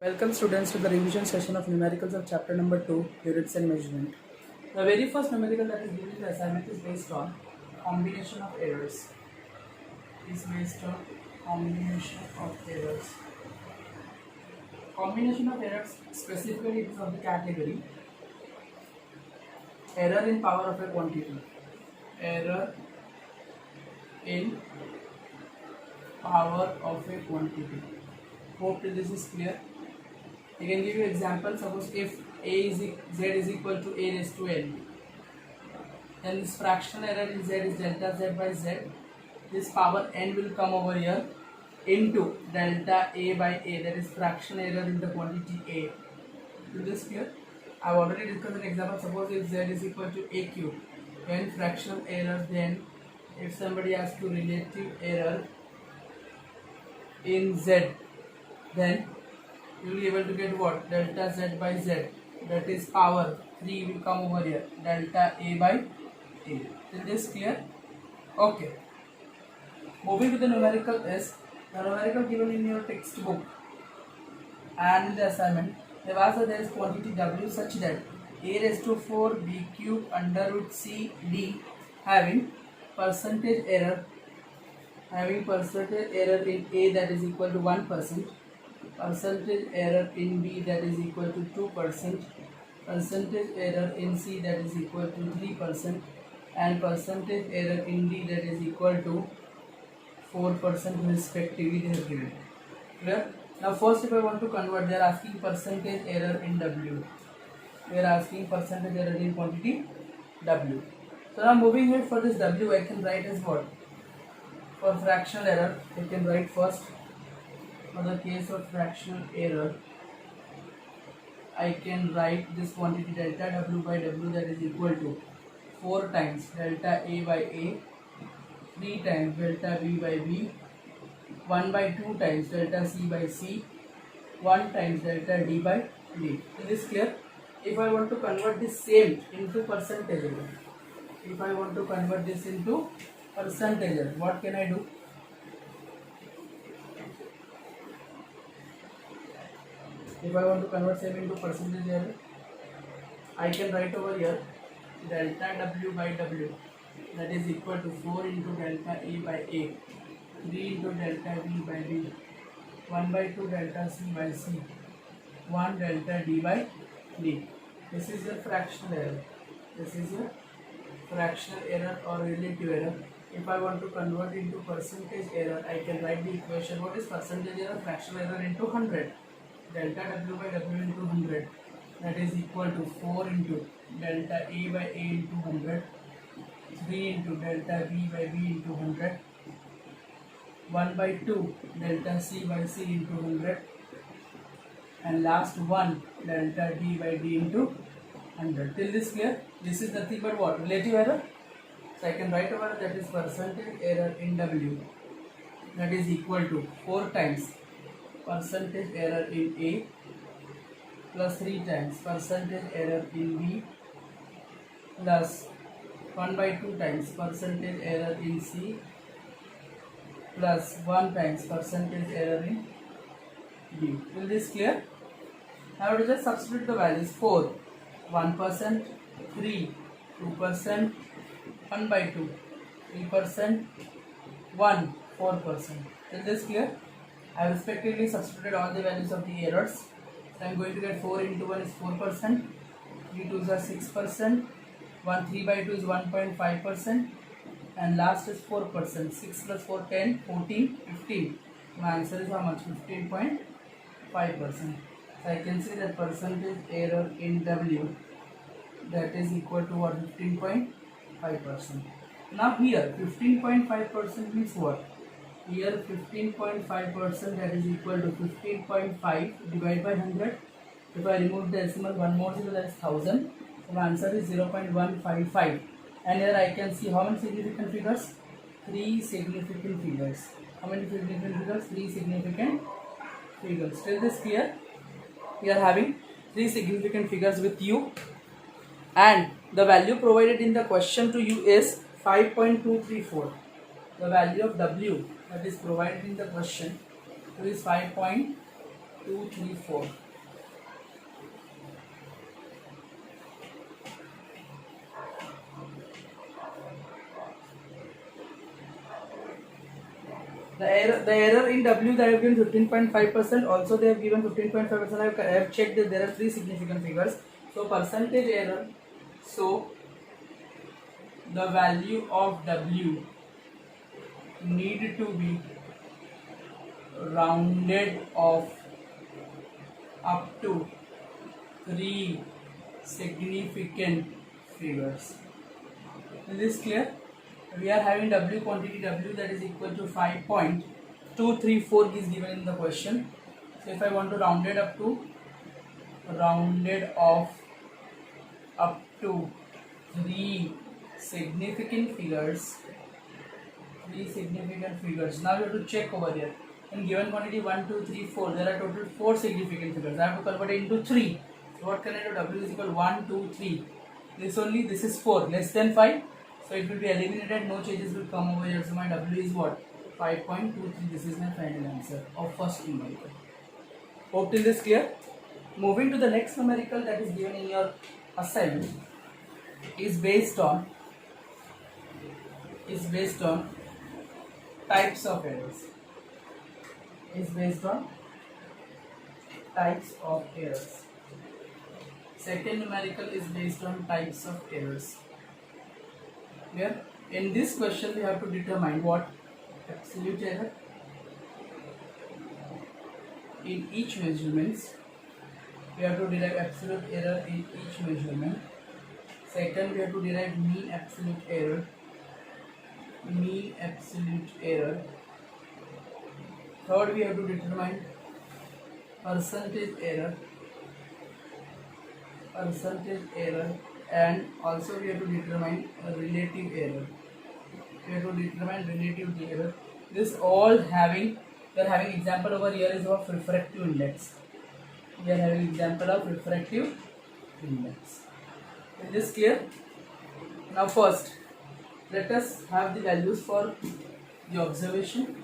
Welcome students to the revision session of numericals of chapter number 2, units and measurement. The very first numerical that is given in the assignment is based on combination of errors. Combination of errors specifically it is of the category error in power of a quantity. Error in power of a quantity. Hope this is clear. I can give you example. Suppose if z is equal to a raised to n, then this fractional error in z is delta z by z. This power n will come over here into delta a by a, that is fractional error in the quantity a. Is this clear? I have already discussed an example. Suppose if z is equal to a cube, then fractional error, then if somebody asks you relative error in z, then you will be able to get what? Delta z by z, that is power 3 will come over here, delta a by a. Is this clear? Okay. Moving to the numerical is the numerical given in your textbook and in the assignment. They've asked that there is quantity w such that a raised to 4 b cube under root c d having percentage error in a that is equal to 1%, percentage error in b that is equal to 2%, percentage error in c that is equal to 3%, and percentage error in d that is equal to 4% respectively they have given. Clear? Now first, if I want to convert, they are asking percentage error in w. They are asking percentage error in quantity w. So now moving here, for this w I can write as what? For fractional error I can write first, for the case of fractional error I can write this quantity delta w by w that is equal to 4 times delta a by a, 3 times delta b by b, 1 by 2 times delta c by c, 1 times delta d by d. Is this clear? If I want to convert this same into percentage error, what can I do? If I want to convert same into percentage error, I can write over here delta w by w that is equal to 4 into delta a by a, 3 into delta b by b, 1 by 2 delta c by c, 1 delta d by d. This is your fractional error. or relative error. If I want to convert into percentage error, I can write the equation. What is percentage error? Fractional error into 100. Delta w by w into 100, that is equal to 4 into delta a by a into 100, 3 into delta b by b into 100, 1 by 2 delta c by c into 100, and last 1 delta d by d into 100. Till this clear? This is nothing but what? Relative error. So I can write over that is percentage error in w that is equal to 4 times percentage error in a plus 3 times percentage error in b plus 1 by 2 times percentage error in c plus 1 times percentage error in d. Will this clear? Now to just substitute the values. 4 1%, 3 2%, 1 by 2 3%, 1 4%. Is this clear? I have respectively substituted all the values of the errors. So I am going to get 4 into 1 is 4%, 3 2s are 6%, 1 3 by 2 is 1.5%, and last is 4%. 6 plus 4 10, 14, 15. My answer is how much? 15.5%. So I can say that percentage error in w that is equal to what? 15.5%. Now here 15.5% means what? Here 15.5% that is equal to 15.5 divided by 100. If I remove the decimal, one more zero, that is 1000. So my answer is 0.155. And here I can see how many significant figures? 3 significant figures. How many significant figures? 3 significant figures. Still this clear? We are having 3 significant figures with you, and the value provided in the question to you is 5.234. The value of w that is provided in the question is 5.234. 2, 3, 4. The error in W they have given 15.5%. Also they have given 15.5%. I have checked that there are three significant figures. So percentage error. So the value of W need to be rounded off up to three significant figures. Is this clear? We are having W quantity W that is equal to 5.234 is given in the question. So if I want to round it up to three significant figures. Now you have to check over here. In given quantity 1, 2, 3, 4, there are total 4 significant figures. I have to convert it into 3. So what can I do? W is equal to 1, 2, 3. This is 4, less than 5. So it will be eliminated, no changes will come over here. So my W is what? 5.23. This is my final answer of first numerical. Hope till this clear. Moving to the next numerical that is given in your assignment is based on types of errors. Second numerical is based on types of errors. Here in this question we have to determine what? Absolute error in each measurements. We have to derive absolute error in each measurement. Second, we have to derive mean absolute error. Third, we have to determine percentage error, and also we have to determine relative error. This all having, we are having example over here is of refractive index. Is this clear? Now first, let us have the values for the observation.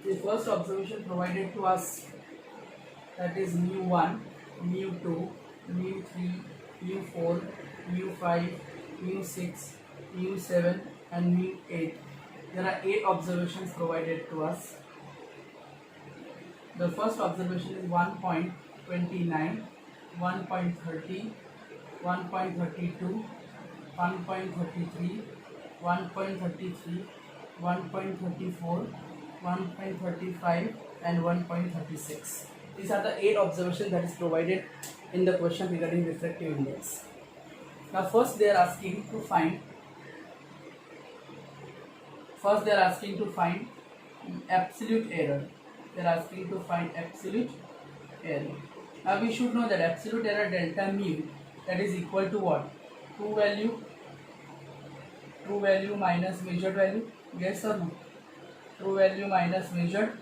The first observation provided to us, that is mu1, mu2, mu3, mu4, mu5, mu6, mu7 and mu8. There are 8 observations provided to us. The first observation is 1.29, 1.30, 1.32, 1.33, 1.33, 1.34, 1.35 and 1.36. These are the 8 observations that is provided in the question regarding refractive index. Now first they are asking to find absolute error. Now we should know that absolute error delta mu, that is equal to what? True value minus measured value. Yes or no? True value minus measured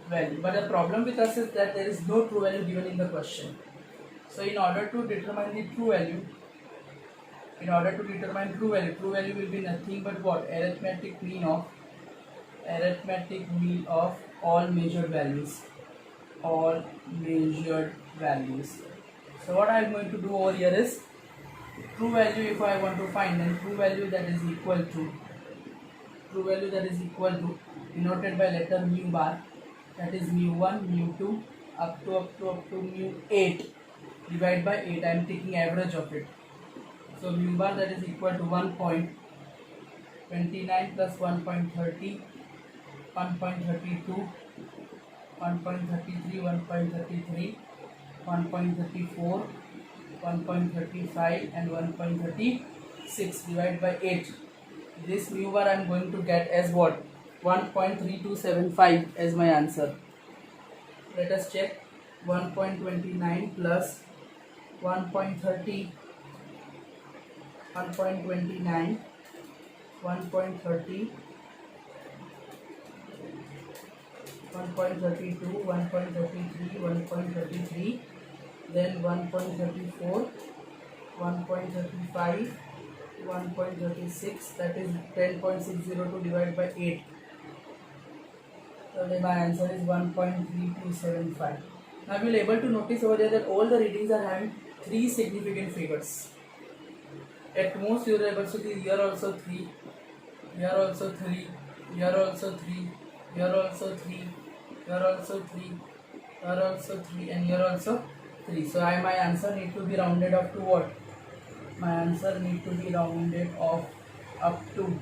value. But the problem with us is that there is no true value given in the question. So in order to determine the true value, true value will be nothing but what? Arithmetic mean of all measured values. So what I am going to do over here is, true value if I want to find, then true value that is equal to denoted by letter mu bar, that is mu1, mu2 up to mu8 divided by 8. I am taking average of it. So mu bar that is equal to 1.29 plus 1.30, 1.32, 1.33, 1.33, 1.34, 1.35 and 1.36 divided by 8. This mu bar I am going to get as what? 1.3275 as my answer. Let us check. 1.29 plus 1.30, 1.29, 1.30, 1.32, 1.33, 1.33, then 1.34, 1.35, 1.36, that is 10.602 divided by 8. So then my answer is 1.3275. Now we will able to notice over there that all the readings are having 3 significant figures. At most you are able to see here also 3, here also 3, here also 3, here also 3, here also 3, here also 3, and here also 3. So my answer need to be rounded up to what? My answer need to be rounded off up to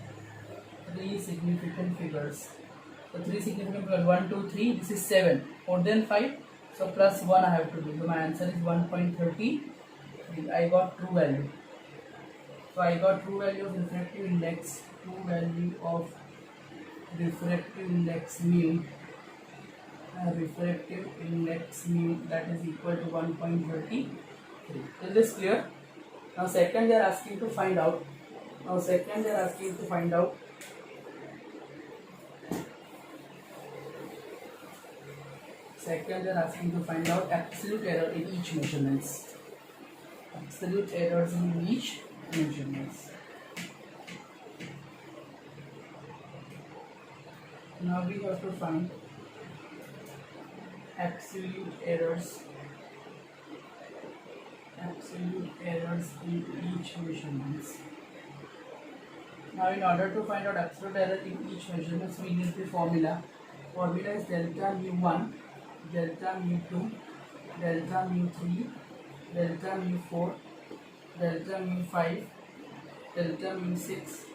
3 significant figures. So 3 significant figures, 1, 2, 3, this is 7, more than 5, so plus 1 I have to do. So my answer is 1.33. I got true value. So I got true value of refractive index, true value of refractive index mu, refractive index mu, that is equal to 1.33. Is this clear? Now second they are asking to find out. Absolute error in each measurements. Absolute errors in each measurements. Now we have to find absolute errors in each measurements. Now in order to find out absolute error in each measurements, we need the formula. Formula is delta mu1, delta mu2, delta mu3, delta mu4, delta mu5, delta mu6,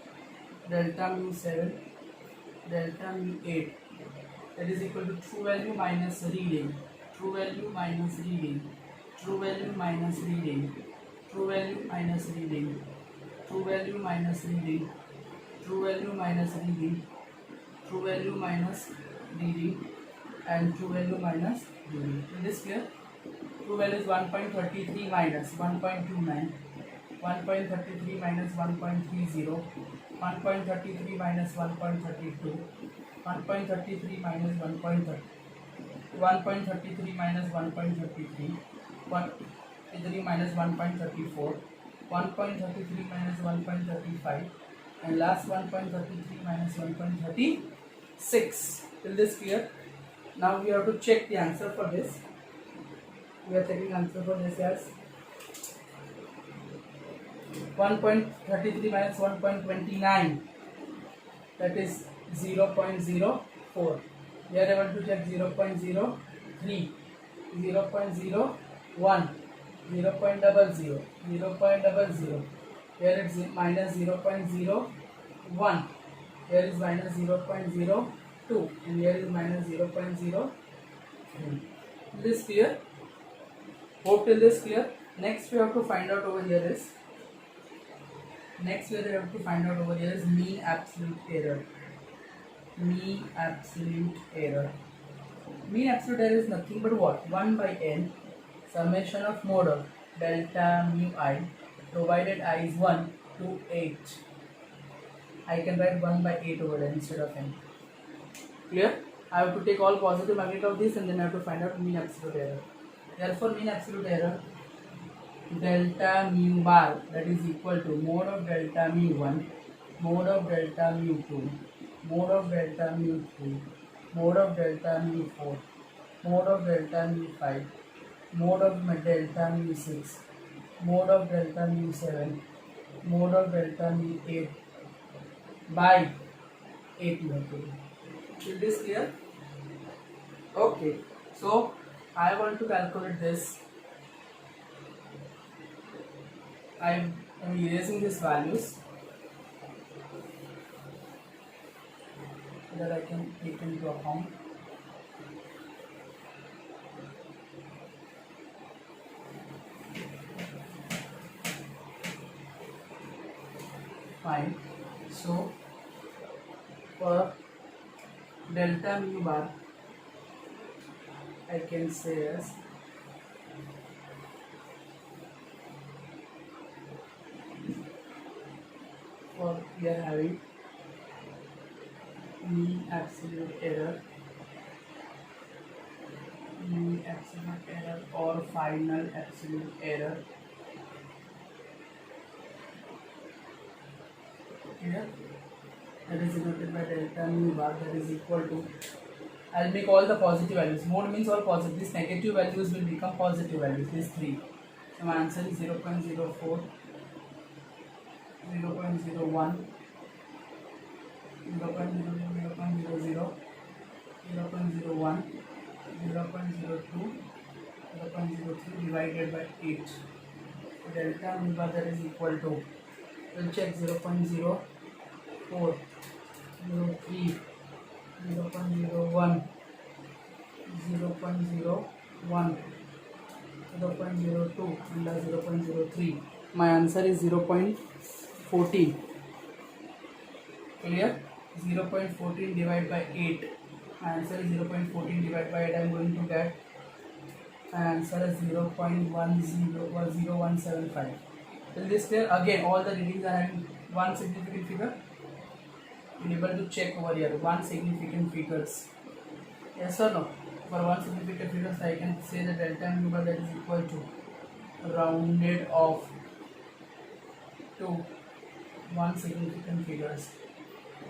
delta mu7, delta mu8. That is equal to true value minus reading, true value minus reading, true value minus reading, true value minus reading, true value minus reading, true value minus reading, true value minus reading, and true value minus reading. Is this clear? True value is 1.33 minus 1.29, 1.33 minus 1.30, 1.33 minus 1.32, 1.33 minus 1.30, 1.33 minus 1.33, 1.33 minus 1.34, 1.33 minus 1.35, and last 1.33 minus 1.36. Till this clear? Now we have to check the answer for this. We are taking answer for this as 1.33 minus 1.29, that is 0.04. We are able to check 0.03, 0.01, 0.00, 0.00. Here it's minus 0.01. Here is minus 0.02, and here is minus 0.03. This clear? Hope till this clear. Next we have to find out over here is mean absolute error. Mean absolute error. Mean absolute error is nothing but what? 1 by n summation of mode of delta mu I, provided I is 1 to 8. I can write 1 by 8 over there instead of n. Clear? I have to take all positive magnitude of this, and then I have to find out mean absolute error. Therefore, mean absolute error delta mu bar, that is equal to mode of delta mu1, mode of delta mu2, mode of delta mu3, mode of delta mu4, mode of delta mu5, mode of delta mu6, mode of delta mu7, mode of delta mu8 by 8 you have to do. Is this clear? Okay. So I want to calculate this. I am erasing these values so that I can take into account. Fine. So for delta mu bar, I can say as for we are having mean absolute error, or final absolute error Clear? That is denoted by delta mu bar, that is equal to, I'll make all the positive values. Mode means all positive. These negative values will become positive values. These three. So my answer is 0.04, 0.01, 0.00, 0.01, 0.02, 0.03 divided by 8. So delta mu bar, that is equal to, we'll check 0.04, 03, 0.01, 0.01, 0.02 and 0.03. My answer is 0.14. Clear? 0.14 divided by 8. My answer is 0.14 divided by 8. I am going to get my answer is 0.0175. Till this clear? Again, all the readings are having one significant figure. You are able to check over here one significant figures. Yes or no? For one significant figures, I can say that delta mu bar, that is equal to rounded off to one significant figures.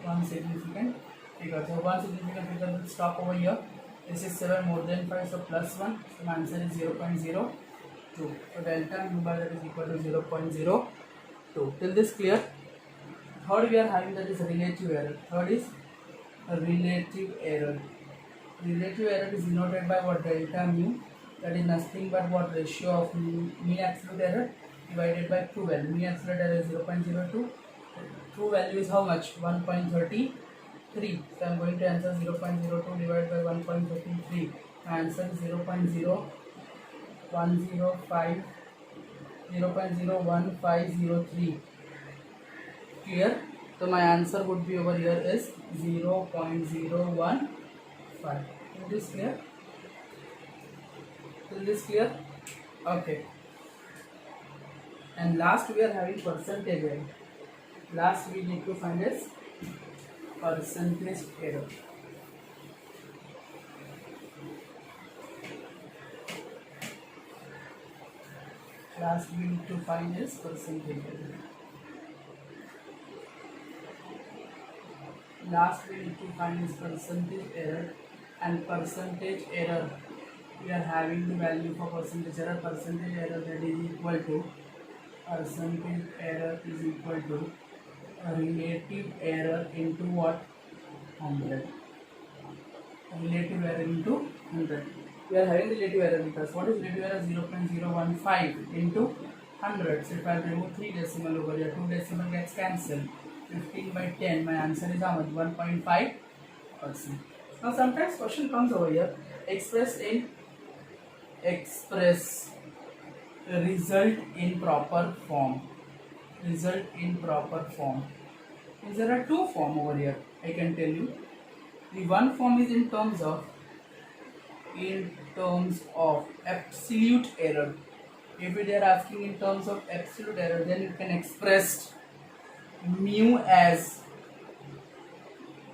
One significant figure. So one significant figure will stop over here. This is 7 more than 5, so plus 1. So my answer is 0.02. So delta mu bar, that is equal to 0.02. Till this clear? Third we are having, that is relative error. Third is a relative error. Relative error is denoted by what? Delta mu, that is nothing but what? Ratio of mean absolute error divided by true value. Mean absolute error is 0.02. True value is how much? 1.33. So I am going to answer 0.02 divided by 1.33. My answer is 0.01503. Clear? So my answer would be over here is 0.015. Is this clear? Is this clear? Okay. And last we are having percentage error. Last we need to find is percentage error. Last we need to find is percentage error. Last we need to find is percentage error, and percentage error we are having the value for percentage error. Percentage error, that is equal to, percentage error is equal to relative error into what? 100. Relative error into 100. We are having relative error with us. What is relative error? 0.015 into 100. So if I remove 3 decimal over here, 2 decimal gets cancelled. 15 by 10, my answer is how much? 1.5%. Now sometimes question comes over here, express result in proper form. Result in proper form. Means there are two forms over here, I can tell you. The one form is in terms of absolute error. If they are asking in terms of absolute error, then you can express mu as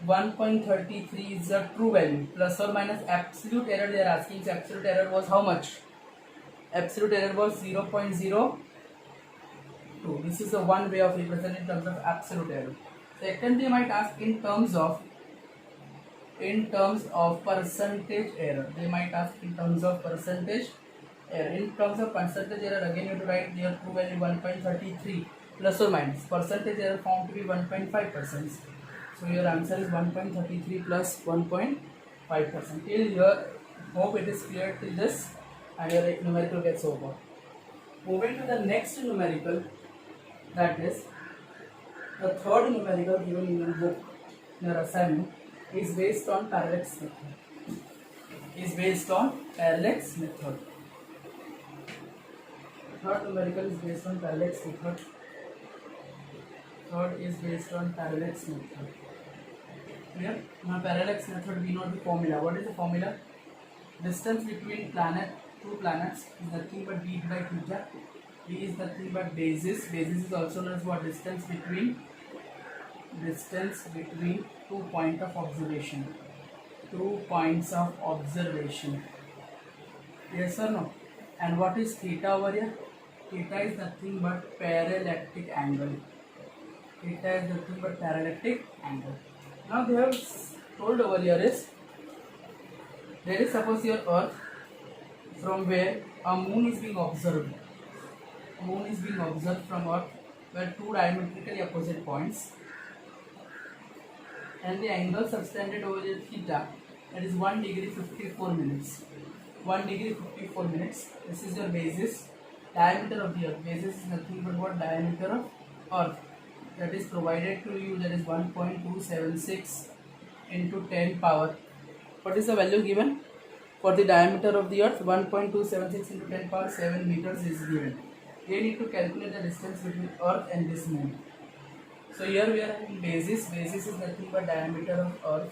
1.33 is the true value, plus or minus absolute error. They are asking, so absolute error was how much? Absolute error was 0.02. This is the one way of representing in terms of absolute error. Second, they might ask in terms of percentage error. They might ask in terms of percentage error. In terms of percentage error, again you have to write their true value 1.33 plus or minus. Percentage error found to be 1.5%. So your answer is 1.33 plus 1.5%. Till here, hope it is clear till this, and your numerical gets over. Moving to the next numerical, that is the third numerical given in your book, in your assignment, is based on parallax method. Third numerical is based on parallax method. Third is based on parallax method. Clear? Now parallax method, we know the formula. What is the formula? Distance between two planets is nothing but d by theta. D is nothing but basis. Basis is also known as what? Distance between two points of observation. 2 points of observation. Yes or no? And what is theta over here? Theta is nothing but parallactic angle. Theta is nothing but parallactic angle. Now they have told over here is, there is suppose your Earth from where a moon is being observed. Moon is being observed from Earth where two diametrically opposite points, and the angle subtended over here theta, that is 1 degree 54 minutes. 1 degree 54 minutes. This is your basis. Diameter of the Earth. Basis is nothing but what? Diameter of Earth. That is provided to you, that is 1.276 into 10 power. What is the value given? For the diameter of the Earth, 1.276 into 10 power 7 meters is given. We need to calculate the distance between Earth and this moon. So here we are having basis. Basis is nothing but diameter of Earth.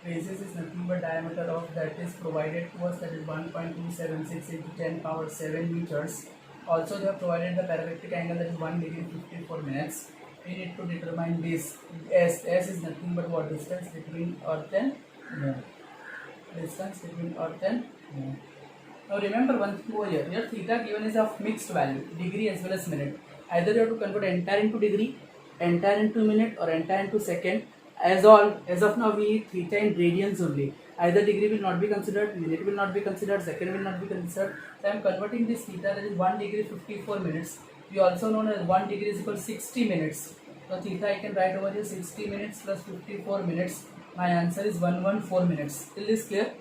Basis is nothing but diameter of, that is provided to us, that is 1.276 into 10 power 7 meters. Also they have provided the parallactic angle, that is 1 degree 54 minutes. We need to determine this. S is nothing but what? Distance between Earth and moon. Distance between Earth and moon. Now remember one thing over here. Here theta given is of mixed value, degree as well as minute. Either you have to convert entire into degree, entire into minute, or entire into second. As of now we need theta in radians only. Either degree will not be considered, minute will not be considered, second will not be considered. So I am converting this theta, that is 1 degree 54 minutes. We also know that 1 degree is equal to 60 minutes. So theta I can write over here 60 minutes plus 54 minutes. My answer is 114 minutes. Till this clear?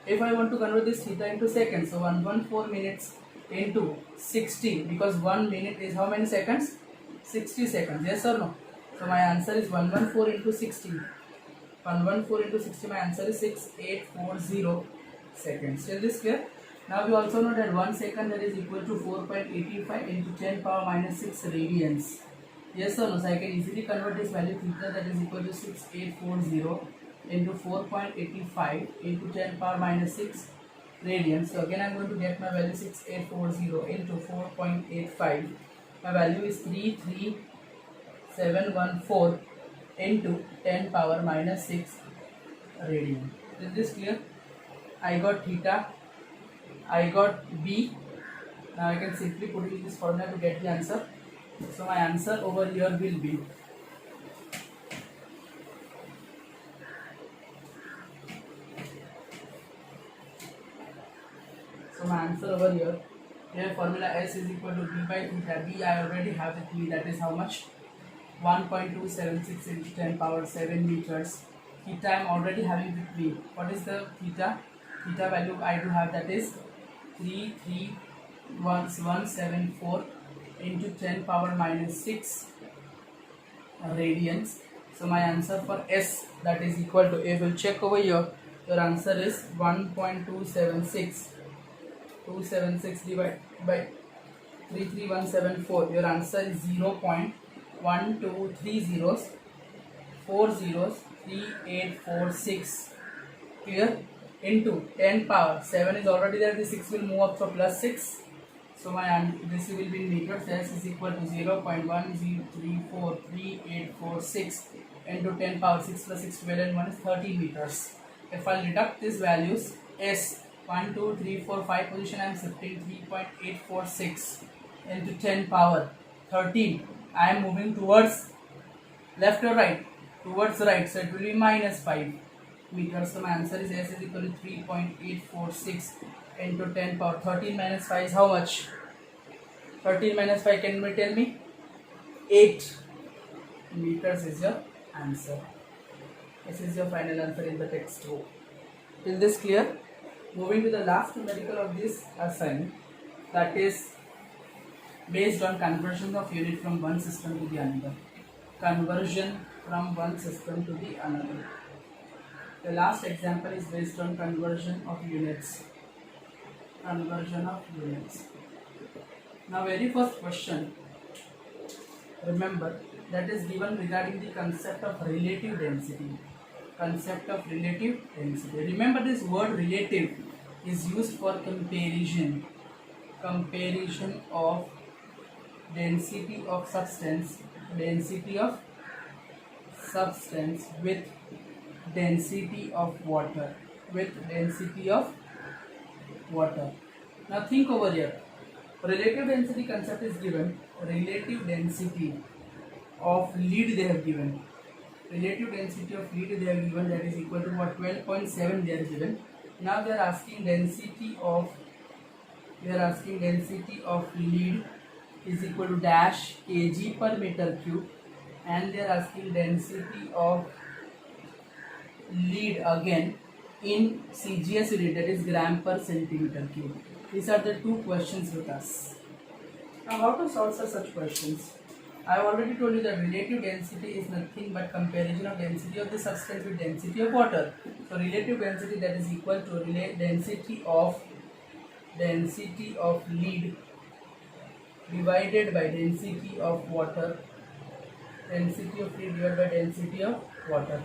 If I want to convert this theta into seconds, so 114 minutes into 60, because 1 minute is how many seconds? 60 seconds. Yes or no? So my answer is 114 into 60. 114 into 60, my answer is 6840 seconds. Till this clear? Now we also know that 1 second, that is equal to 4.85 into 10 power minus 6 radians. Yes or no? So I can easily convert this value theta, that is equal to 6840 into 4.85 into 10 power minus 6 radians. So again I am going to get my value 6840 into 4.85. My value is 33714 into 10 power minus 6 radian. Is this clear? I got theta, I got B. Now I can simply put in this formula to get the answer. So my answer over here will be, here formula S is equal to B by theta. B I already have with me, that is how much? 1.276 into 10 power 7 meters. Theta I am already having with me. What is the theta? Theta value I do have, that is 33174 into 10 power minus 6 radians. So my answer for S, that is equal to, if you will check over here, your answer is 1.276 divided by 33174. Your answer is 0.1230403846. Clear? Into 10 power 7 is already there, the 6 will move up, so plus 6. So my this will be in meters. S is equal to 0.10343846 into 10 power 6 plus 6, 12 and 1 is 30 meters. If I deduct these values, S 1, 2, 3, 4, 5 position I am shifting 3.846 into 10 power 13. I am moving towards left or right? Towards right, so it will be minus 5 meters. So my answer is S is equal to 3.846 into 10 power 13 minus 5 is how much? 13 minus 5, can you tell me? 8 meters is your answer. This is your final answer in the textbook. Is this clear? Moving to the last numerical of this assignment, that is based on conversion of unit from one system to the another. Conversion from one system to the another. The last example is based on conversion of units. Conversion of units. Now very first question, remember, that is given regarding the concept of relative density. Concept of relative density. Remember, this word relative is used for comparison. Comparison of density of substance. Density of substance with density of water. With density of water. Now think over here. Relative density concept is given. Relative density of lead they have given. Relative density of lead they have given, that is equal to what, 12.7 they are given. Now they are asking density of lead is equal to dash kg per meter cube, and they are asking density of lead again in CGS unit, that is gram per centimeter cube. These are the two questions with us. Now how to solve such questions? I have already told you that relative density is nothing but comparison of density of the substance with density of water. So relative density, that is equal to density of lead divided by density of water. Density of lead divided by density of water.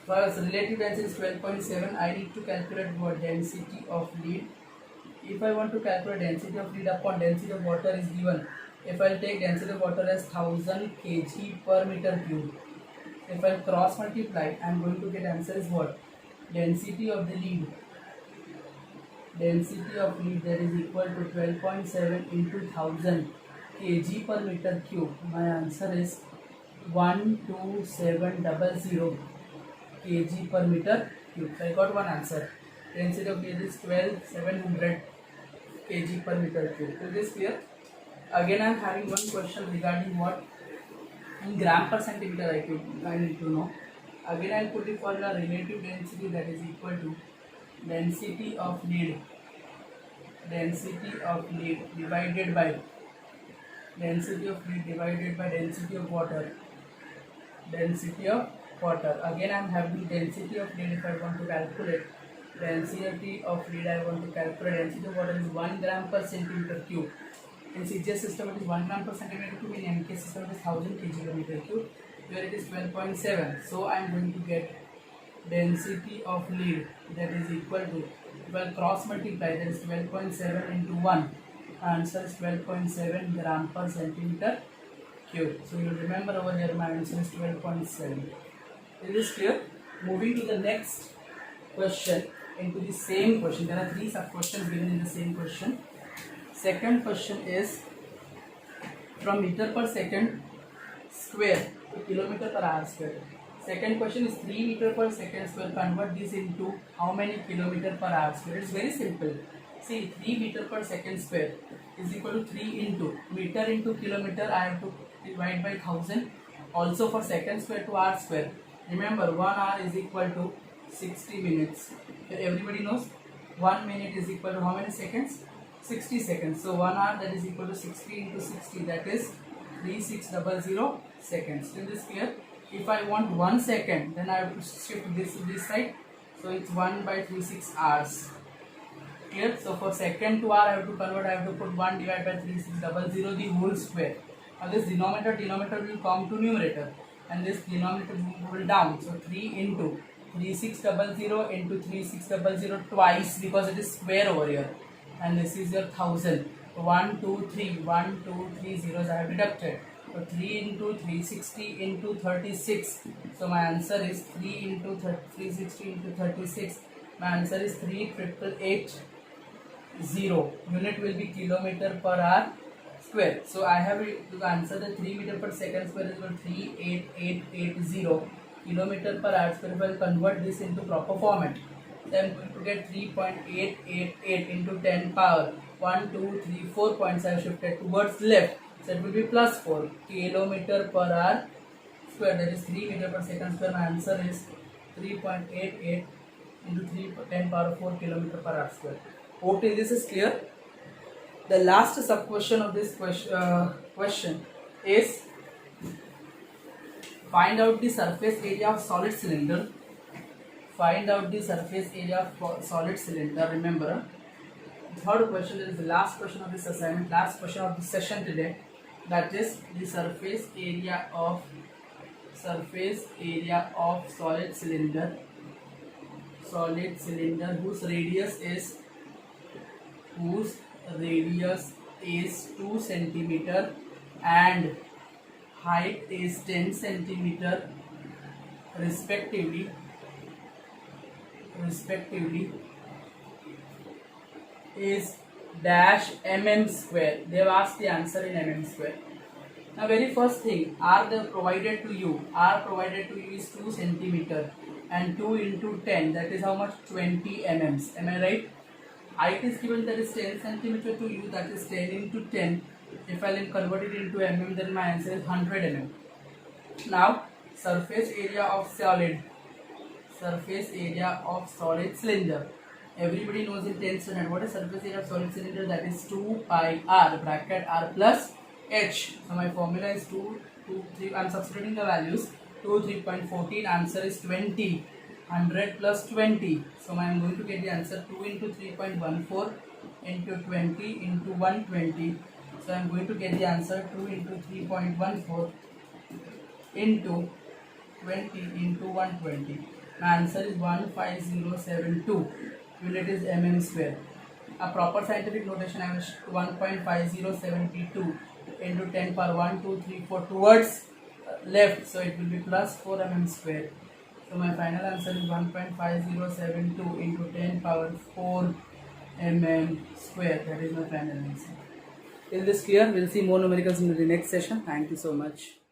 First, relative density is 12.7. I need to calculate what density of lead. If I want to calculate density of lead upon density of water is given. If I take density of water as 1000 kg per meter cube, if I cross multiply, I am going to get answer is what? Density of the lead. Density of lead, that is equal to 12.7 into 1000 kg per meter cube. My answer is 12700 kg per meter cube. So I got one answer. Density of lead is 12700 kg per meter cube. Is this clear? Again, I am having one question regarding what in gram per centimeter I need to know. Again, I will put the formula relative density, that is equal to density of lead divided by density of water. Again, I am having density of lead. If I want to calculate density of lead, I want to calculate density of water is 1 gram per centimeter cube. In CGS system it is 1 gram per centimeter cube. In MK system it is 1000 kg per meter cube. Here it is 12.7. So I am going to get density of lead, that is equal to, if I cross multiply, that is 12.7 into 1. Answer is 12.7 gram per centimeter cube. So you will remember over here my answer is 12.7. Is this clear? Moving to the next question into the same question. There are 3 sub questions given in the same question. Second question is from meter per second square to kilometer per hour square. Second question is 3 meter per second square. Convert this into how many kilometer per hour square? It's very simple. See, 3 meter per second square is equal to 3 into meter into kilometer. I have to divide by 1000. Also for second square to hour square. Remember, 1 hour is equal to 60 minutes. Everybody knows 1 minute is equal to how many seconds? 60 seconds. So 1 hour, that is equal to 60 into 60, that is 3600 seconds. Is this clear? If I want 1 second, then I have to shift this to this side. So it's 1 by 36 hours. Clear? So for second to hour, I have to convert. I have to put 1 divided by 3600 the whole square. Now this denominator will come to numerator, and this denominator will down. So 3 into 3600 into 3600 twice, because it is square over here, and this is your 1000. 1 2 3 1 2 3 zeros I have deducted. So 3 into 360 into 36. So my answer is 3 into 360 into 36. My answer is 3880. Unit will be kilometer per hour square. So I have to answer the 3 meter per second square is equal to 38880 kilometer per hour square. If I will convert this into proper format, then I'm going to get 3.888 into 10 power 1 2 3 4 points I have shifted towards left. So it will be plus 4 kilometer per hour square, that is 3 meter per second square. My answer is 3.88 into 10 power 4 kilometer per hour square. Hope this is clear. The last sub question of this question is find out the surface area of solid cylinder. Find out the surface area of solid cylinder. Remember, third question is the last question of this assignment, last question of the session today. That is the surface area of solid cylinder. Solid cylinder whose radius is 2 centimeter and height is 10 centimeter respectively is dash mm square. They have asked the answer in mm square. Now very first thing, R the provided to you. R provided to you is 2 centimeter and 2 into 10. That is how much? 20 mm. Am I right? Height is given, that is 10 centimeter to you. That is 10 into 10. If I will convert it into mm, then my answer is 100 mm. Now surface area of solid. Surface area of solid cylinder. Everybody knows in 10th standard what is surface area of solid cylinder. That is 2 pi r bracket r plus h. So my formula is 3. I am substituting the values. 3.14. Answer is 20. 100 plus 20. So I am going to get the answer 2 into 3.14 into 20 into 120. So I am going to get the answer 2 into 3.14 into 20 into 120. My answer is 15072. Unit is mm square. A proper scientific notation, I will 1.5072 into 10 power 1, 2, 3, 4 towards left. So it will be plus 4 mm square. So my final answer is 1.5072 into 10 power 4 mm square. That is my final answer. Is this clear? We'll see more numericals in the next session. Thank you so much.